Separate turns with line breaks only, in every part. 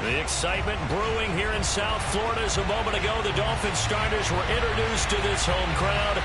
The excitement brewing here in South Florida as a moment ago the Dolphins starters were introduced to this home crowd.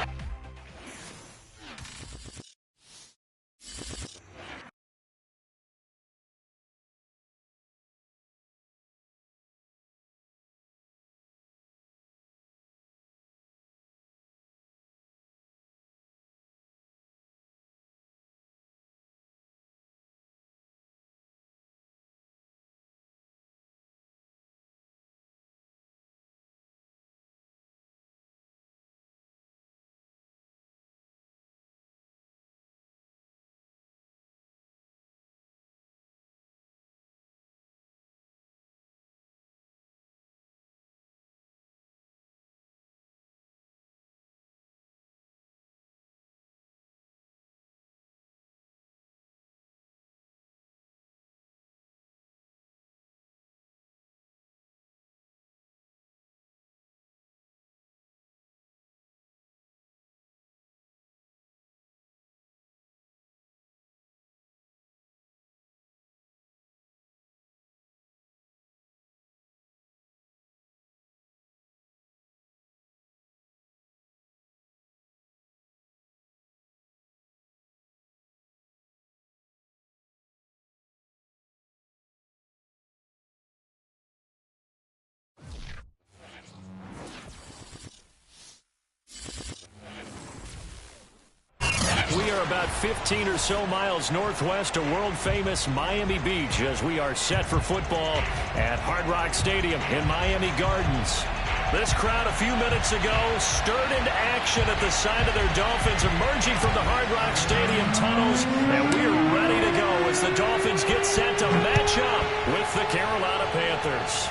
We are about 15 or so miles northwest of world-famous Miami Beach as we are set for football at Hard Rock Stadium in Miami Gardens. This crowd a few minutes ago stirred into action at the side of their Dolphins emerging from the Hard Rock Stadium tunnels, and we are ready to go as the Dolphins get set to match up with the Carolina Panthers.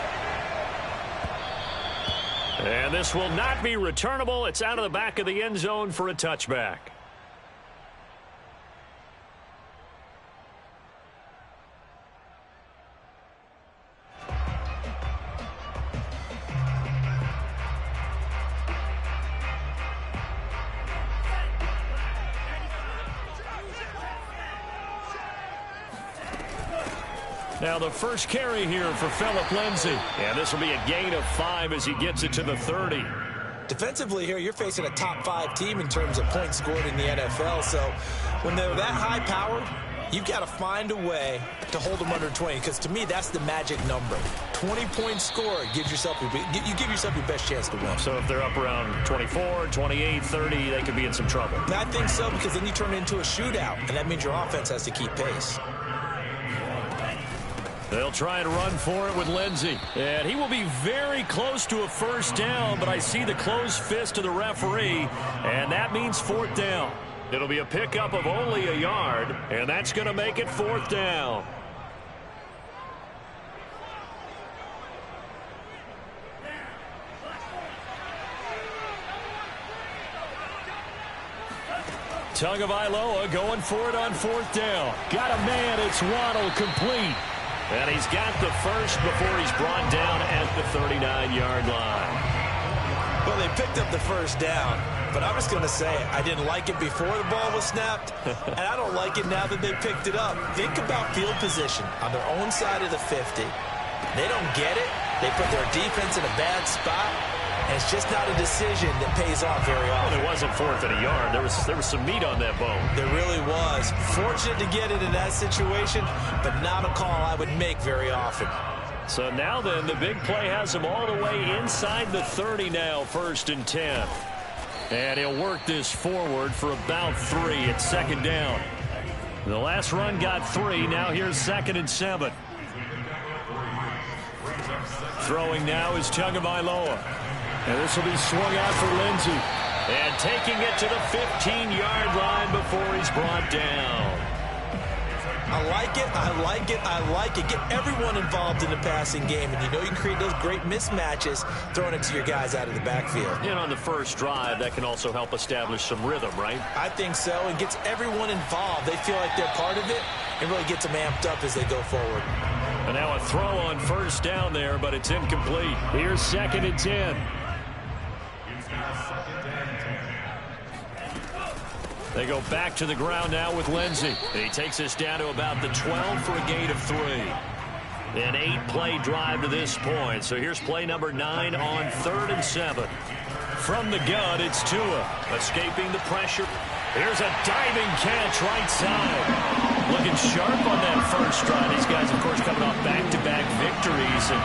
And this will not be returnable. It's out of the back of the end zone for a touchback. Now the first carry here for Phillip Lindsay. And this will be a gain of 5 as he gets it to the 30.
Defensively here, you're facing a top 5 team in terms of points scored in the NFL. So when they're that high powered, you've got to find a way to hold them under 20. Because to me, that's the magic number. 20 points scored gives yourself you give yourself your best chance to win.
So if they're up around 24, 28, 30, they could be in some trouble.
I think so, because then you turn it into a shootout, and that means your offense has to keep pace.
They'll try and run for it with Lindsay. And he will be very close to a first down, but I see the closed fist of the referee, and that means 4th down. It'll be a pickup of only a yard, and that's going to make it 4th down. Tagovailoa going for it on 4th down. Got a man. It's Waddle complete. And he's got the first before he's brought down at the 39-yard line.
Well, they picked up the first down, but I'm just going to say I didn't like it before the ball was snapped, and I don't like it now that they picked it up. Think about field position on their own side of the 50. They don't get it. They put their defense in a bad spot, and it's just not a decision that pays off very often.
Well, it wasn't 4th and a yard. There was some meat on that bone.
There really was. Fortunate to get it in that situation, but not a call I would make very often.
So now then, the big play has him all the way inside the 30 now, 1st and 10. And he'll work this forward for about 3 at 2nd down. The last run got 3. Now here's 2nd and 7. Throwing now is Tagovailoa. And this will be swung out for Lindsay. And taking it to the 15-yard line before he's brought down.
I like it, I like it, I like it. Get everyone involved in the passing game. And you know you can create those great mismatches throwing it to your guys out of the backfield.
And on the first drive, that can also help establish some rhythm, right?
I think so. It gets everyone involved. They feel like they're part of it and really gets them amped up as they go forward.
And now a throw on 1st down there, but it's incomplete. Here's 2nd and 10. They go back to the ground now with Lindsay. He takes us down to about the 12 for a gain of 3. An 8-play drive to this point. So here's play number 9 on 3rd and 7. From the gun, it's Tua, escaping the pressure. Here's a diving catch right side. Looking sharp on that first drive. These guys, of course, coming off back-to-back victories. And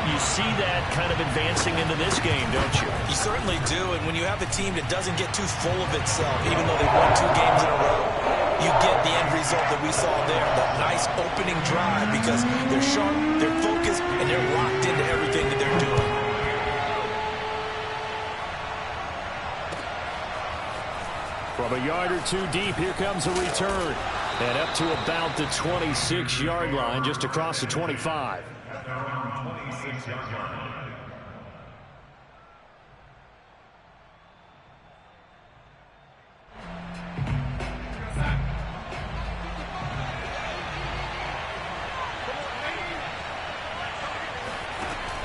you see that kind of advancing into this game, don't you?
You certainly do. And when you have a team that doesn't get too full of itself, even though they've won 2 games in a row, you get the end result that we saw there. That nice opening drive because they're sharp, they're focused, and they're locked into everything that they're doing.
From a yard or 2 deep, here comes a return. And up to about the 26-yard line, just across the 25.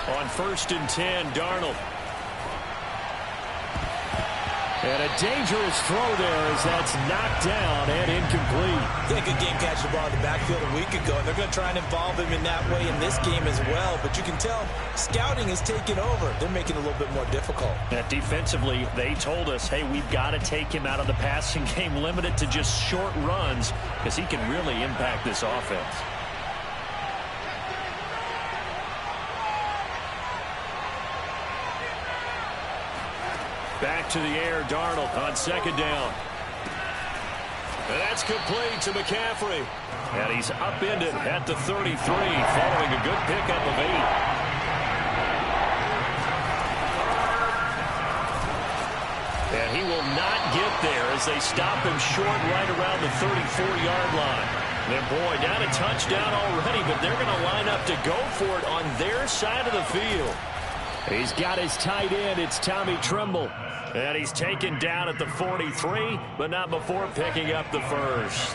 On 1st and 10, Darnold. And a dangerous throw there as that's knocked down and incomplete.
Yeah, good game catching the ball in the backfield a week ago. And they're going to try and involve him in that way in this game as well. But you can tell scouting is taking over. They're making it a little bit more difficult.
And defensively, they told us, hey, we've got to take him out of the passing game, limited to just short runs, because he can really impact this offense. Back to the air, Darnold on 2nd down. And that's complete to McCaffrey. And he's upended at the 33, following a good pickup of 8. And he will not get there as they stop him short right around the 34-yard line. And boy, down a touchdown already, but they're going to line up to go for it on their side of the field. He's got his tight end. It's Tommy Tremble. And he's taken down at the 43, but not before picking up the first.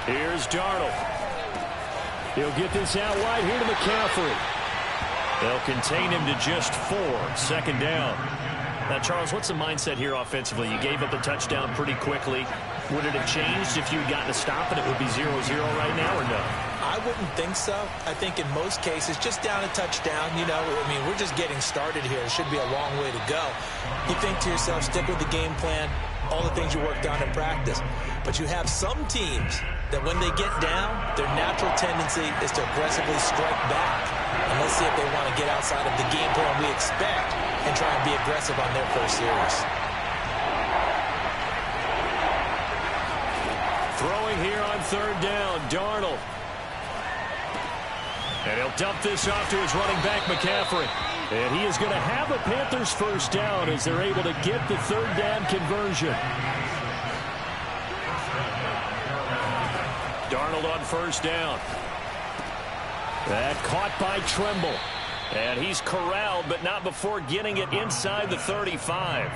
Here's Darnold. He'll get this out wide here to McCaffrey. They'll contain him to just 4. 2nd down. Now, Charles, what's the mindset here offensively? You gave up the touchdown pretty quickly. Would it have changed if you had gotten a stop and it would be 0-0 right now or no?
I wouldn't think so. I think in most cases, just down a touchdown, you know, I mean, we're just getting started here. It should be a long way to go. You think to yourself, stick with the game plan, all the things you worked on in practice. But you have some teams that when they get down, their natural tendency is to aggressively strike back. And let's see if they want to get outside of the game plan we expect and try and be aggressive on their first series.
Throwing here on 3rd down, Darnold. And he'll dump this off to his running back, McCaffrey. And he is going to have a Panthers first down as they're able to get the 3rd down conversion. Darnold on 1st down. That caught by Tremble. And he's corralled, but not before getting it inside the 35.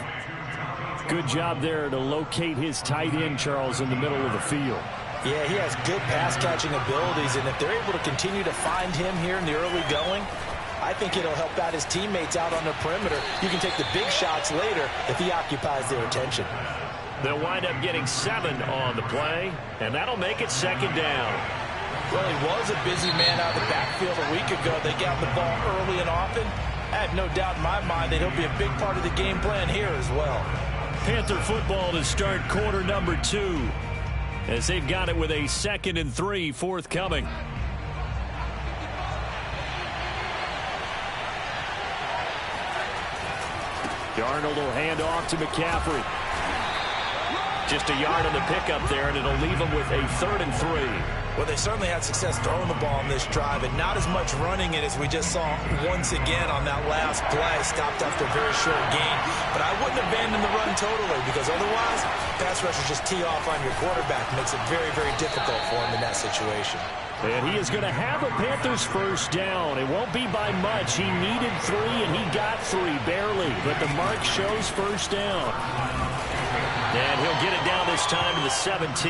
Good job there to locate his tight end, Charles, in the middle of the field.
Yeah, he has good pass-catching abilities, and if they're able to continue to find him here in the early going, I think it'll help out his teammates out on the perimeter. You can take the big shots later if he occupies their attention.
They'll wind up getting 7 on the play, and that'll make it 2nd down.
Well, he was a busy man out of the backfield a week ago. They got the ball early and often. I have no doubt in my mind that he'll be a big part of the game plan here as well.
Panther football to start quarter number 2. As they've got it with a 2nd and 3 forthcoming. Darnold will hand off to McCaffrey. Just a yard on the pickup there, and it'll leave him with a 3rd and 3.
Well, they certainly had success throwing the ball on this drive, and not as much running it as we just saw once again on that last play. Stopped after a very short gain. But I wouldn't abandon the run totally, because otherwise, pass rushers just tee off on your quarterback. Makes it very, very difficult for him in that situation.
And he is going to have a Panthers first down. It won't be by much. He needed 3, and he got 3, barely. But the mark shows first down. And he'll get it down this time to the 17.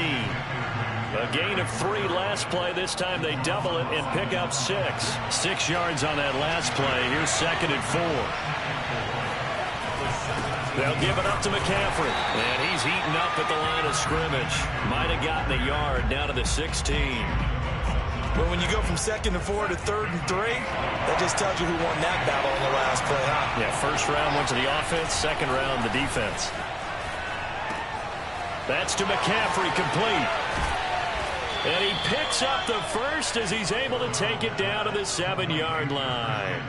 A gain of 3 last play. This time they double it and pick up 6. 6 yards on that last play. Here's 2nd and 4. They'll give it up to McCaffrey. And he's eaten up at the line of scrimmage. Might have gotten a yard down to the 16.
But when you go from 2nd and 4 to 3rd and 3, that just tells you who won that battle in the last play, huh?
Yeah, first round went to the offense, second round the defense. That's to McCaffrey, complete. And he picks up the first as he's able to take it down to the 7-yard line.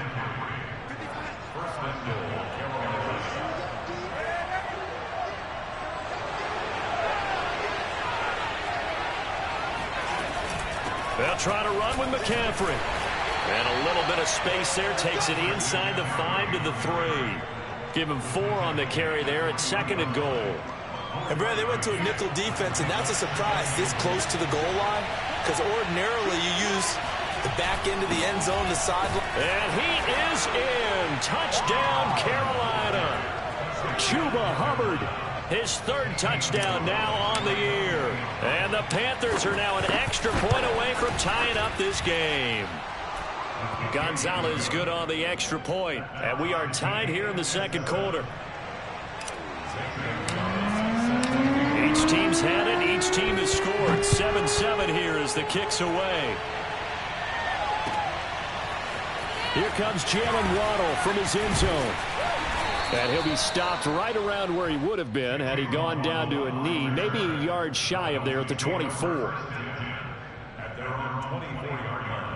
They'll try to run with McCaffrey. And a little bit of space there. Takes it inside the 5 to the 3. Give him 4 on the carry there at 2nd and goal.
And, Brad, they went to a nickel defense, and that's a surprise this close to the goal line, because ordinarily you use the back end of the end zone, the sideline.
And he is in. Touchdown, Carolina. Chuba Hubbard. His 3rd touchdown now on the year. And the Panthers are now an extra point away from tying up this game. Gonzalez good on the extra point. And we are tied here in the 2nd quarter. Each team's had it. Each team has scored. 7-7 here as the kick's away. Here comes Jalen Waddle from his end zone. And he'll be stopped right around where he would have been had he gone down to a knee, maybe a yard shy of there at the 24.
At their own 24-yard line.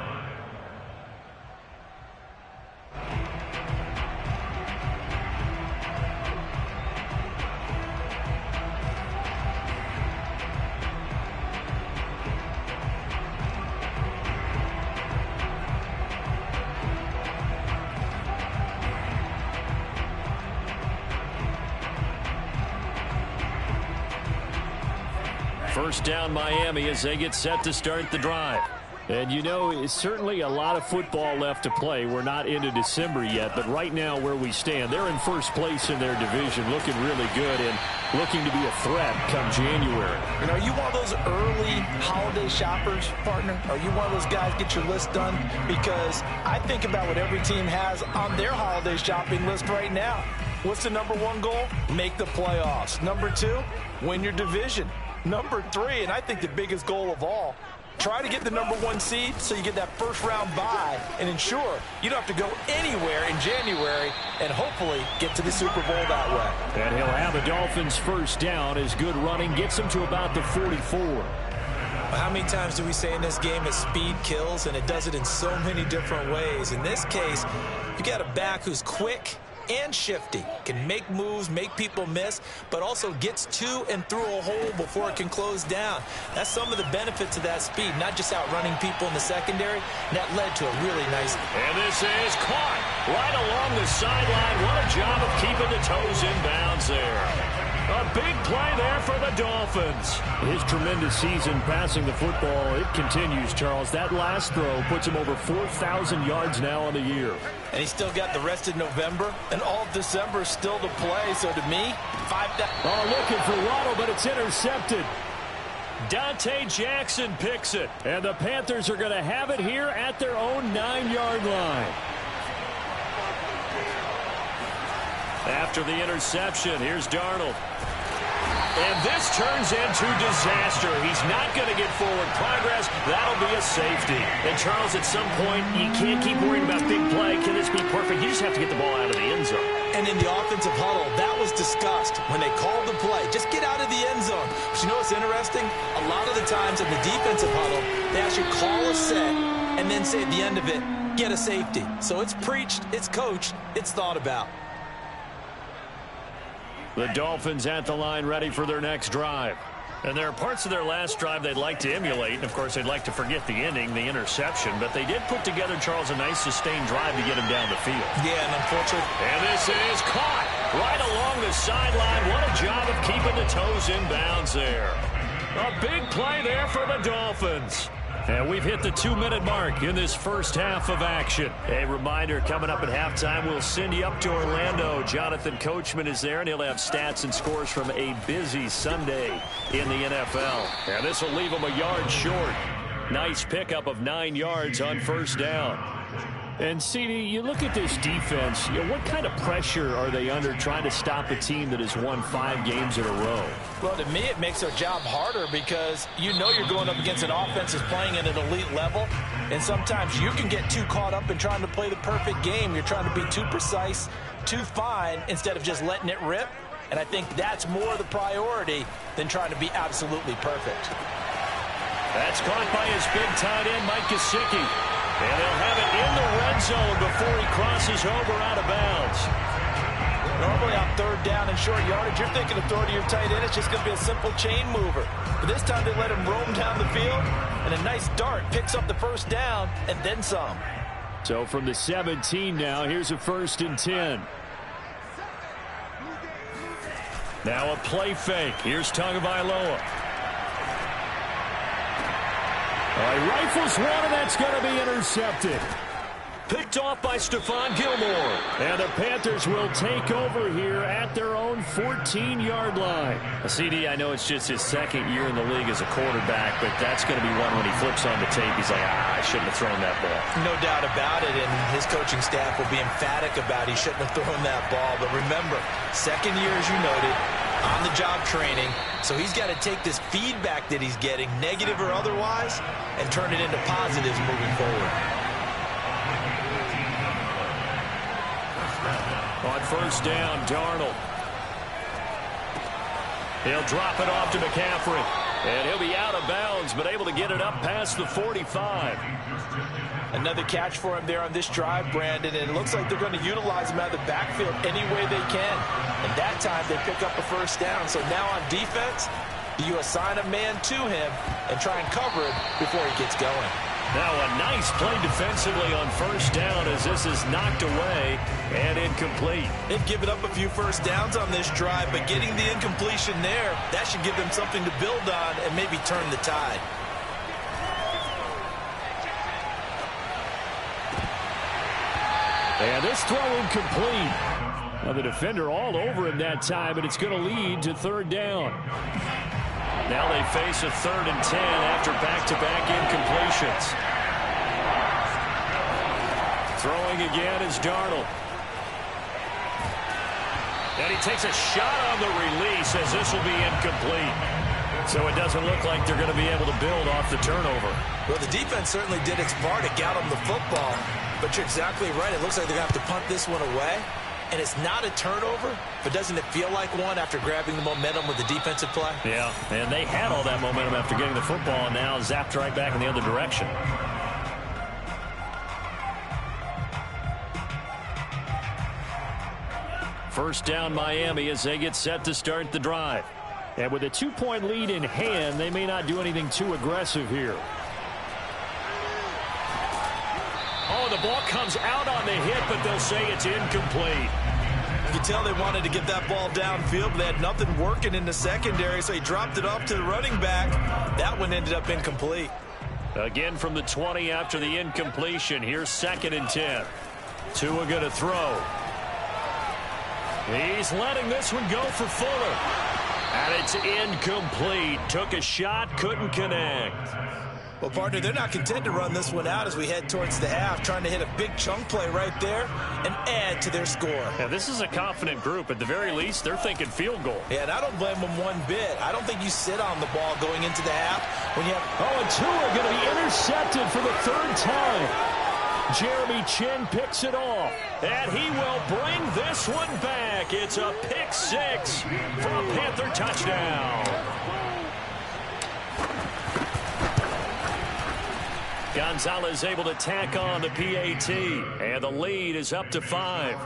First down Miami as they get set to start the drive. And you know, it's certainly a lot of football left to play. We're not into December yet, but right now where we stand, they're in first place in their division, looking really good and looking to be a threat come January.
You know, are you one of those early holiday shoppers, partner? Are you one of those guys get your list done? Because I think about what every team has on their holiday shopping list right now. What's the #1 goal? Make the playoffs. #2, win your division. #3, and I think the biggest goal of all, try to get the #1 seed so you get that first round bye and ensure you don't have to go anywhere in January and hopefully get to the Super Bowl that way.
And he'll have the Dolphins first down as good running gets him to about the 44.
How many times do we say in this game that speed kills, and it does it in so many different ways? In this case, you got a back who's quick and shifty, can make moves, make people miss, but also gets to and through a hole before it can close down. That's some of the benefits of that speed, not just outrunning people in the secondary, and that led to a really nice.
And this is caught right along the sideline. What a job of keeping the toes in bounds there. A big play there for the Dolphins. His tremendous season passing the football, it continues, Charles. That last throw puts him over 4,000 yards now on the year.
And he's still got the rest of November and all of December still to play. So to me, 5,000.
Oh, looking for Waddle, but it's intercepted. Dante Jackson picks it. And the Panthers are going to have it here at their own 9-yard line. After the interception, here's Darnold. And this turns into disaster. He's not going to get forward progress. That'll be a safety. And, Charles, at some point, you can't keep worrying about big play. Can this be perfect? You just have to get the ball out of the end zone.
And in the offensive huddle, that was discussed when they called the play. Just get out of the end zone. But you know what's interesting? A lot of the times in the defensive huddle, they actually call a set and then say at the end of it, get a safety. So it's preached, it's coached, it's thought about.
The Dolphins at the line ready for their next drive. And there are parts of their last drive they'd like to emulate. And, of course, they'd like to forget the ending, the interception. But they did put together, Charles, a nice sustained drive to get him down the field.
Yeah, and unfortunately.
And this is caught right along the sideline. What a job of keeping the toes in bounds there. A big play there for the Dolphins. And we've hit the 2-minute mark in this first half of action. A reminder, coming up at halftime, we'll send you up to Orlando. Jonathan Coachman is there, and he'll have stats and scores from a busy Sunday in the NFL. And this will leave him a yard short. Nice pickup of 9 yards on first down. And, CD, you look at this defense, what kind of pressure are they under trying to stop a team that has won 5 games in a row?
Well, to me, it makes their job harder because you know you're going up against an offense that's playing at an elite level, and sometimes you can get too caught up in trying to play the perfect game. You're trying to be too precise, too fine, instead of just letting it rip, and I think that's more the priority than trying to be absolutely perfect.
That's caught by his big tight end, Mike Gesicki. And they'll have it in the red zone before he crosses over out of bounds.
Normally on 3rd down and short yardage, you're thinking of throwing to your tight end. It's just going to be a simple chain mover. But this time they let him roam down the field, and a nice dart picks up the 1st down and then some.
So from the 17 now, here's a 1st and 10. Now a play fake. Here's Tagovailoa. He rifles one, and that's going to be intercepted. Picked off by Stephon Gilmore. And the Panthers will take over here at their own 14-yard line. CD, I know it's just his 2nd year in the league as a quarterback, but that's going to be one when he flips on the tape. He's like, I shouldn't have thrown that ball.
No doubt about it, and his coaching staff will be emphatic about he shouldn't have thrown that ball. But remember, 2nd year, as you noted, on-the-job training, so he's got to take this feedback that he's getting, negative or otherwise, and turn it into positives moving forward.
On 1st down, Darnold. He'll drop it off to McCaffrey. And he'll be out of bounds, but able to get it up past the 45.
Another catch for him there on this drive, Brandon, and it looks like they're going to utilize him out of the backfield any way they can. And that time they pick up a 1st down. So now on defense, you assign a man to him and try and cover it before he gets going.
Now a nice play defensively on 1st down as this is knocked away and incomplete.
They've given up a few 1st downs on this drive, but getting the incompletion there, that should give them something to build on and maybe turn the tide.
And this throw incomplete. Now the defender all over him that time, and it's going to lead to 3rd down. Now they face a 3rd and 10 after back-to-back incompletions. Throwing again is Darnold. And he takes a shot on the release as this will be incomplete. So it doesn't look like they're going to be able to build off the turnover.
Well, the defense certainly did its part to get them the football. But you're exactly right. It looks like they're going to have to punt this one away. And it's not a turnover, but doesn't it feel like one after grabbing the momentum with the defensive play?
Yeah, and they had all that momentum after getting the football, and now zapped right back in the other direction. First down Miami as they get set to start the drive. And with a 2-point lead in hand, they may not do anything too aggressive here. Oh, the ball comes out on the hit, but they'll say it's incomplete.
You can tell they wanted to get that ball downfield, but they had nothing working in the secondary, so he dropped it off to the running back. That one ended up incomplete.
Again from the 20 after the incompletion. Here's 2nd and 10. Tua going to throw. He's letting this one go for Fuller. And it's incomplete. Took a shot, couldn't connect.
Well, partner, they're not content to run this one out as we head towards the half, trying to hit a big chunk play right there and add to their score.
Yeah, this is a confident group. At the very least, they're thinking field goal.
Yeah, and I don't blame them one bit. I don't think you sit on the ball going into the half when you have...
Oh, and Tua going to be intercepted for the 3rd time. Jeremy Chin picks it off, and he will bring this one back. It's a pick 6 for a Panther touchdown. Gonzalez able to tack on the PAT, and the lead is up to 5.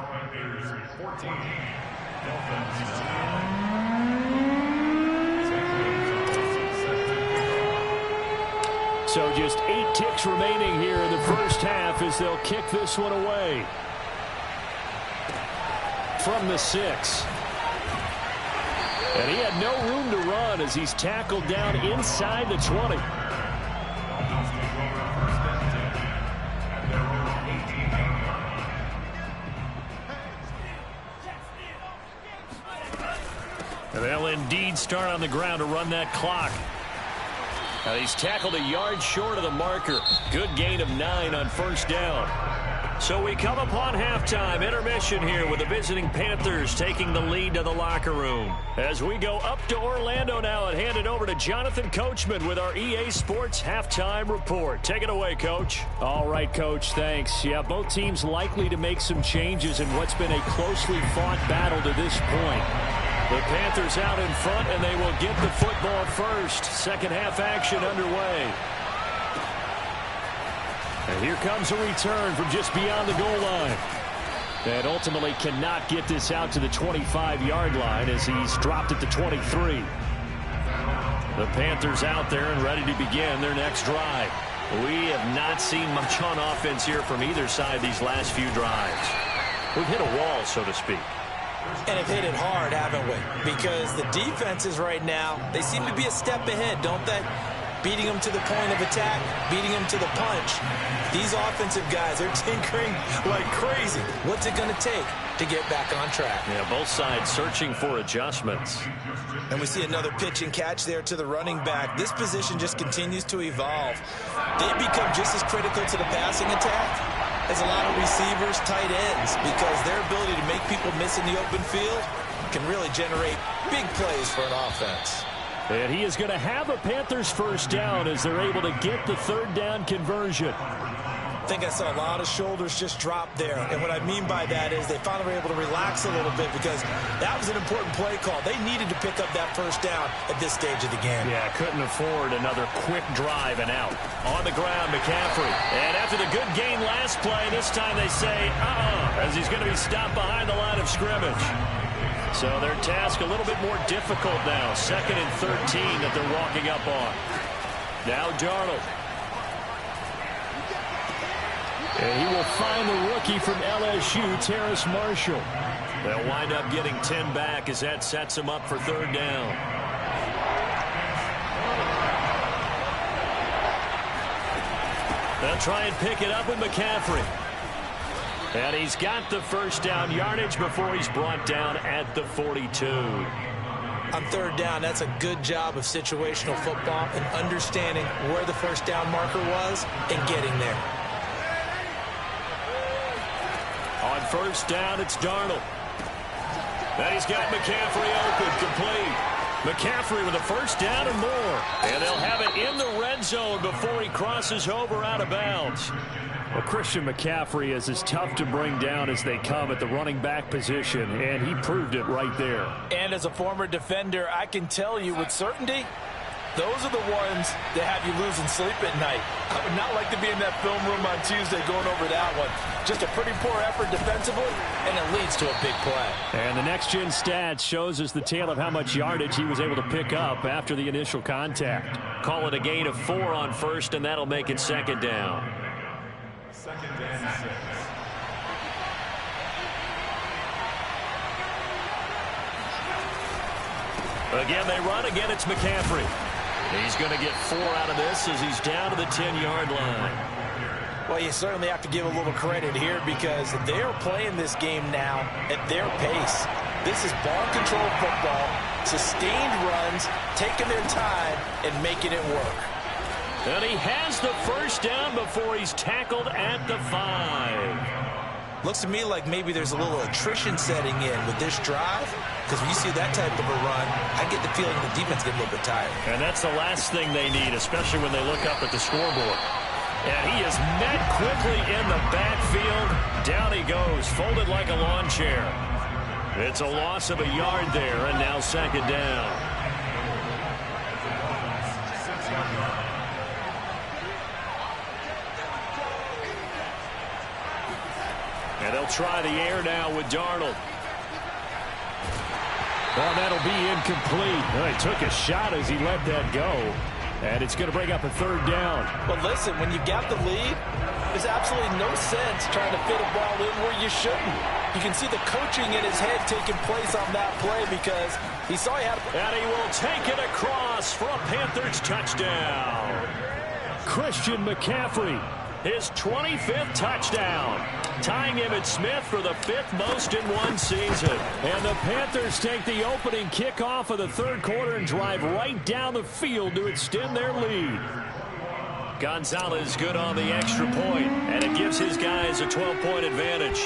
So just 8 ticks remaining here in the first half as they'll kick this one away. From the 6. And he had no room to run as he's tackled down inside the 20. And they'll indeed start on the ground to run that clock. Now he's tackled a yard short of the marker. Good gain of 9 on 1st down. So we come upon halftime intermission here with the visiting Panthers taking the lead to the locker room. As we go up to Orlando now and hand it over to Jonathan Coachman with our EA Sports halftime report. Take it away, Coach.
All right, Coach, thanks. Yeah, both teams likely to make some changes in what's been a closely fought battle to this point.
The Panthers out in front, and they will get the football first. Second half action underway. And here comes a return from just beyond the goal line. And ultimately cannot get this out to the 25-yard line as he's dropped it to 23. The Panthers out there and ready to begin their next drive. We have not seen much on offense here from either side these last few drives. We've hit a wall, so to speak.
And have hit it hard, haven't we? Because the defenses right now, they seem to be a step ahead, don't they? Beating them to the point of attack, beating them to the punch. These offensive guys are tinkering like crazy. What's it going to take to get back on track?
Yeah, both sides searching for adjustments.
And we see another pitch and catch there to the running back. This position just continues to evolve. They become just as critical to the passing attack as a lot of receivers, tight ends, because their ability to make people miss in the open field can really generate big plays for an offense.
And he is going to have a Panthers first down as they're able to get the third down conversion.
I think I saw a lot of shoulders just drop there. And what I mean by that is they finally were able to relax a little bit because that was an important play call. They needed to pick up that first down at this stage of the game.
Yeah, couldn't afford another quick drive and out. On the ground, McCaffrey. And after the good gain last play, this time they say, as he's going to be stopped behind the line of scrimmage. So their task a little bit more difficult now. 2nd and 13 that they're walking up on. Now Darnold. And he will find the rookie from LSU, Terrace Marshall. They'll wind up getting 10 back as that sets them up for third down. They'll try and pick it up with McCaffrey. And he's got the first down yardage before he's brought down at the 42.
On third down, that's a good job of situational football and understanding where the first down marker was and getting there.
On first down, it's Darnold. And he's got McCaffrey open, complete. McCaffrey with a first down and more. And they'll have it in the red zone before he crosses over out of bounds.
Well, Christian McCaffrey is as tough to bring down as they come at the running back position, and he proved it right there.
And as a former defender, I can tell you with certainty, those are the ones that have you losing sleep at night. I would not like to be in that film room on Tuesday going over that one. Just a pretty poor effort defensively, and it leads to a big play.
And the next-gen stats shows us the tale of how much yardage he was able to pick up after the initial contact.
Call it a gain of 4 on first, and that'll make it second down.
Second and 6.
Again, they run. Again, it's McCaffrey. He's going to get 4 out of this as he's down to the 10-yard line.
Well, you certainly have to give a little credit here because they're playing this game now at their pace. This is ball control football, sustained runs, taking their time, and making it work.
And he has the first down before he's tackled at the 5.
Looks to me like maybe there's a little attrition setting in with this drive, because when you see that type of a run, I get the feeling the defense gets a little bit tired.
And that's the last thing they need, especially when they look up at the scoreboard. And he is met quickly in the backfield. Down he goes, folded like a lawn chair. It's a loss of a yard there, and now second down. And they'll try the air now with Darnold.
Well, that'll be incomplete. Well, he took a shot as he let that go. And it's going to bring up a third down.
But listen, when you got the lead, there's absolutely no sense trying to fit a ball in where you shouldn't. You can see the coaching in his head taking place on that play because he saw he had a...
And he will take it across for a Panthers touchdown.
Christian McCaffrey.
His 25th touchdown, tying Emmitt Smith for the 5th most in one season.
And the Panthers take the opening kickoff of the third quarter and drive right down the field to extend their lead.
Gonzalez good on the extra point, and it gives his guys a 12-point advantage.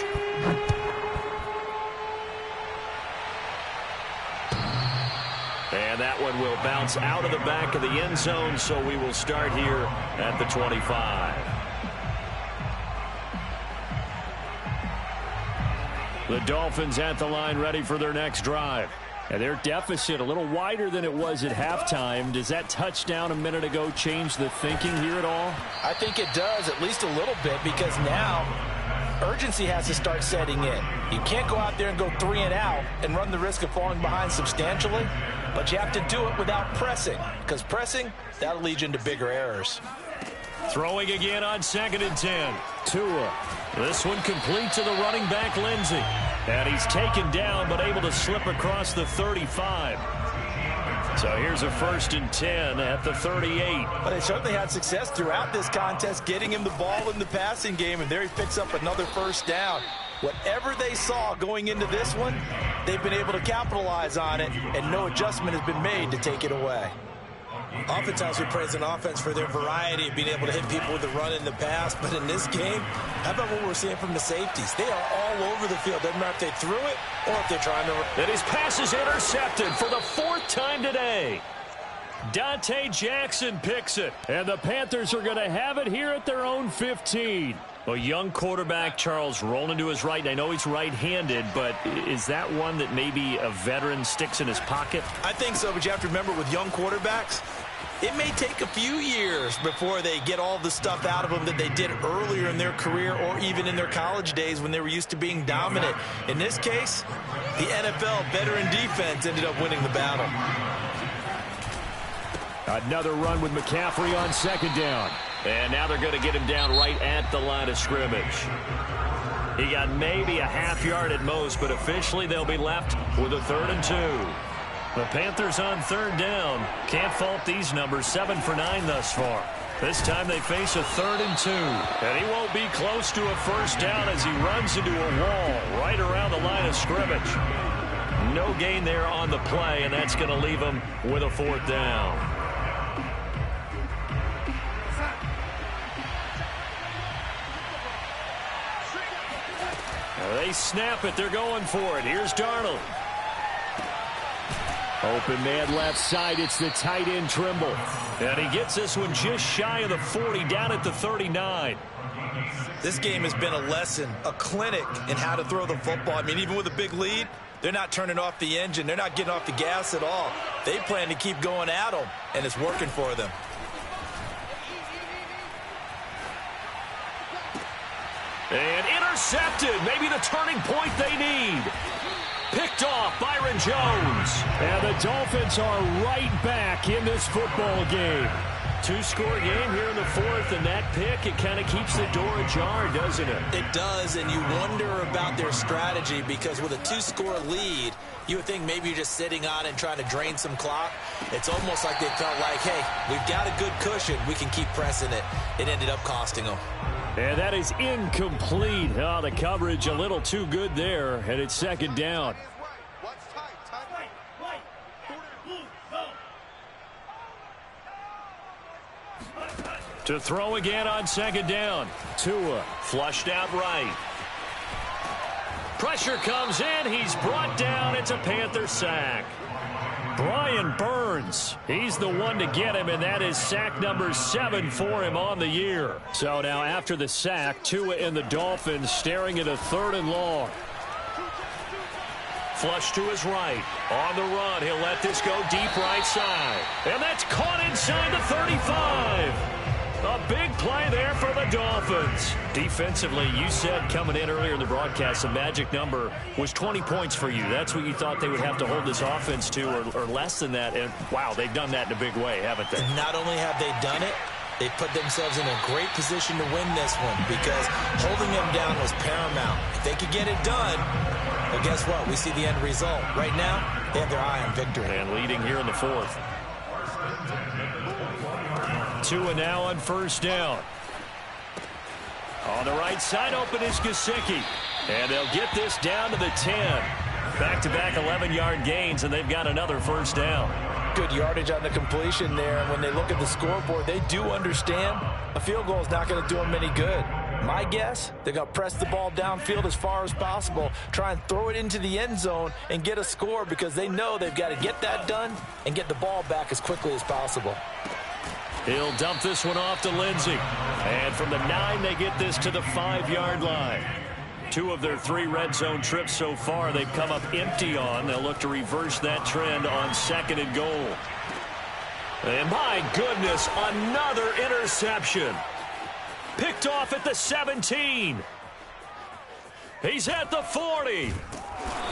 And that one will bounce out of the back of the end zone, so we will start here at the 25. The Dolphins at the line ready for their next drive. And their deficit a little wider than it was at halftime. Does that touchdown a minute ago change the thinking here at all?
I think it does, at least a little bit, because now urgency has to start setting in. You can't go out there and go 3 and out and run the risk of falling behind substantially, but you have to do it without pressing, because pressing, that'll lead you into bigger errors.
Throwing again on 2nd and 10. Tua. This one complete to the running back, Lindsey. And he's taken down, but able to slip across the 35. So here's a 1st and 10 at the 38.
But they certainly had success throughout this contest, getting him the ball in the passing game, and there he picks up another 1st down. Whatever they saw going into this one, they've been able to capitalize on it, and no adjustment has been made to take it away. Oftentimes we praise an offense for their variety of being able to hit people with the run in the pass, but in this game, how about what we're seeing from the safeties? They are all over the field. Doesn't matter if they threw it or if they're trying to...
And his pass is intercepted for the 4th time today. Dante Jackson picks it, and the Panthers are going to have it here at their own 15. A young quarterback, Charles, rolling to his right. I know he's right-handed, but is that one that maybe a veteran sticks in his pocket?
I think so, but you have to remember with young quarterbacks, it may take a few years before they get all the stuff out of them that they did earlier in their career or even in their college days when they were used to being dominant. In this case, the NFL veteran defense ended up winning the battle.
Another run with McCaffrey on 2nd down. And now they're going to get him down right at the line of scrimmage. He got maybe a half yard at most, but officially they'll be left with a 3rd and 2. The Panthers on 3rd down. Can't fault these numbers, 7 for 9 thus far. This time they face a 3rd and 2. And he won't be close to a 1st down as he runs into a wall right around the line of scrimmage. No gain there on the play, and that's going to leave him with a 4th down. They snap it. They're going for it. Here's Darnold. Open man left side. It's the tight end Trimble. And he gets this one just shy of the 40, down at the 39.
This game has been a lesson, a clinic in how to throw the football. I mean, even with a big lead, they're not turning off the engine. They're not getting off the gas at all. They plan to keep going at them, and it's working for them.
And intercepted. Maybe the turning point they need. Picked off Byron Jones. And the Dolphins are right back in this football game. 2-score game here in the 4th, and that pick, it kind of keeps the door ajar, doesn't it?
It does, and you wonder about their strategy because with a 2-score lead, you would think maybe you're just sitting on it and trying to drain some clock. It's almost like they felt like, hey, we've got a good cushion. We can keep pressing it. It ended up costing them.
And that is incomplete. Oh, the coverage a little too good there, and it's 2nd down. To throw again on 2nd down. Tua flushed out right. Pressure comes in. He's brought down. It's a Panther sack. Brian Burns, he's the one to get him, and that is sack number 7 for him on the year. So now after the sack, Tua and the Dolphins staring at a 3rd and long. Flush to his right. On the run, he'll let this go deep right side. And that's caught inside the 35. A big play there for the Dolphins. Defensively, you said coming in earlier in the broadcast, the magic number was 20 points for you. That's what you thought they would have to hold this offense to, or less than that. And, wow, they've done that in a big way, haven't they?
And not only have they done it, they put themselves in a great position to win this one because holding them down was paramount. If they could get it done, well, guess what? We see the end result. Right now, they have their eye on victory.
And leading here in the 4th. Tua now on 1st down. On the right side, open is Gesicki. And they'll get this down to the 10. Back-to-back 11-yard gains, and they've got another 1st down.
Good yardage on the completion there. And when they look at the scoreboard, they do understand a field goal is not going to do them any good. My guess, they're going to press the ball downfield as far as possible, try and throw it into the end zone and get a score because they know they've got to get that done and get the ball back as quickly as possible.
He'll dump this one off to Lindsey. And from the 9, they get this to the 5-yard line. 2 of their 3 red zone trips so far, they've come up empty on. They'll look to reverse that trend on 2nd and goal. And my goodness, another interception. Picked off at the 17. He's at the 40.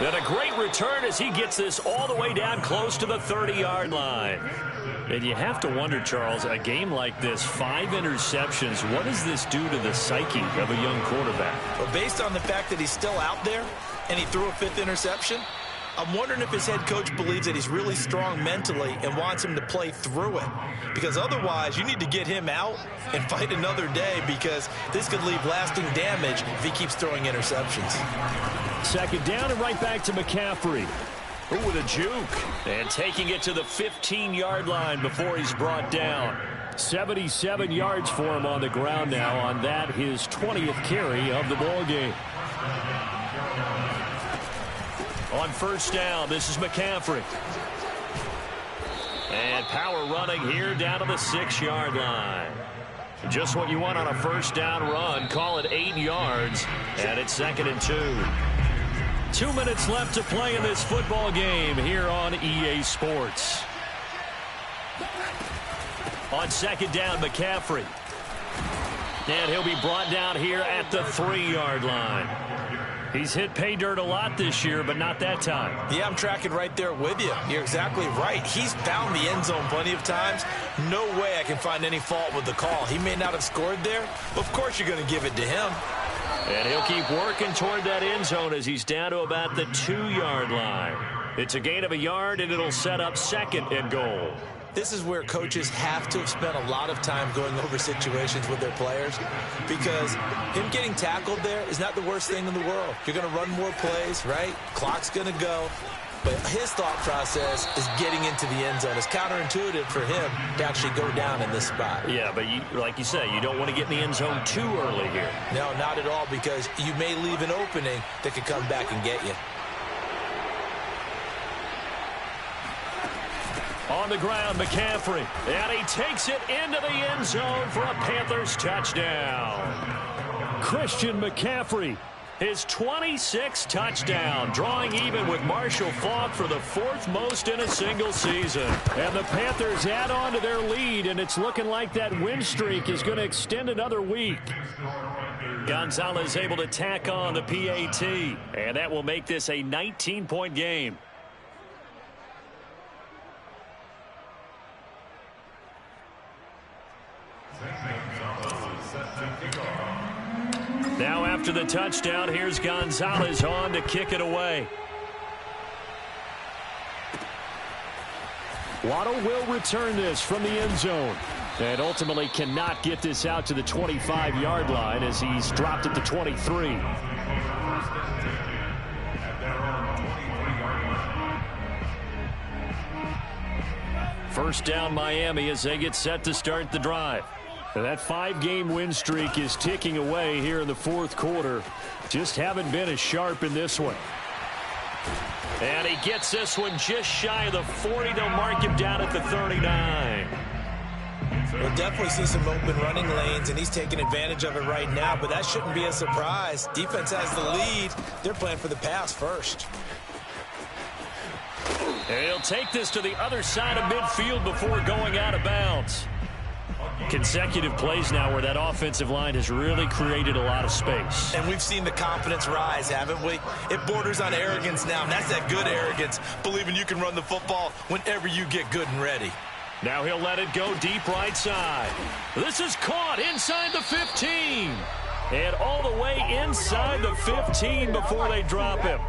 And a great return as he gets this all the way down close to the 30-yard line. And you have to wonder, Charles, a game like this, 5 interceptions, what does this do to the psyche of a young quarterback?
Well, based on the fact that he's still out there and he threw a 5th interception, I'm wondering if his head coach believes that he's really strong mentally and wants him to play through it. Because otherwise, you need to get him out and fight another day because this could leave lasting damage if he keeps throwing interceptions.
2nd down and right back to McCaffrey. Ooh, with a juke. And taking it to the 15-yard line before he's brought down. 77 yards for him on the ground now on that, his 20th carry of the ball game. On 1st down, this is McCaffrey. And power running here down to the 6-yard line. Just what you want on a 1st down run. Call it 8 yards. And it's 2nd and 2. 2 minutes left to play in this football game here on EA Sports. On 2nd down, McCaffrey. And he'll be brought down here at the 3-yard line. He's hit pay dirt a lot this year, but not that time.
Yeah, I'm tracking right there with you. You're exactly right. He's found the end zone plenty of times. No way I can find any fault with the call. He may not have scored there, but of course you're going to give it to him.
And he'll keep working toward that end zone as he's down to about the 2-yard line. It's a gain of a yard, and it'll set up 2nd and goal.
This is where coaches have to have spent a lot of time going over situations with their players because him getting tackled there is not the worst thing in the world. You're going to run more plays, right? Clock's going to go. But his thought process is getting into the end zone. It's counterintuitive for him to actually go down in this spot.
Yeah, but like you say, you don't want to get in the end zone too early here.
No, not at all, because you may leave an opening that could come back and get you.
On the ground, McCaffrey. And he takes it into the end zone for a Panthers touchdown. Christian McCaffrey, his 26th touchdown, drawing even with Marshall Faulk for the 4th most in a single season. And the Panthers add on to their lead, and it's looking like that win streak is going to extend another week. Gonzalez able to tack on the PAT, and that will make this a 19-point game. Now after the touchdown, here's Gonzalez on to kick it away. Waddle will return this from the end zone. And ultimately cannot get this out to the 25-yard line as he's dropped at the 23. First down Miami as they get set to start the drive. And that 5-game win streak is ticking away here in the 4th quarter. Just haven't been as sharp in this one. And he gets this one just shy of the 40. They'll mark him down at the 39.
We'll definitely see some open running lanes, and he's taking advantage of it right now, but that shouldn't be a surprise. Defense has the lead. They're playing for the pass first.
And he'll take this to the other side of midfield before going out of bounds. Consecutive plays now where that offensive line has really created a lot of space.
And we've seen the confidence rise, haven't we? It borders on arrogance now, and that's that good arrogance, believing you can run the football whenever you get good and ready.
Now he'll let it go deep right side. This is caught inside the 15. And all the way inside the 15 before they drop him.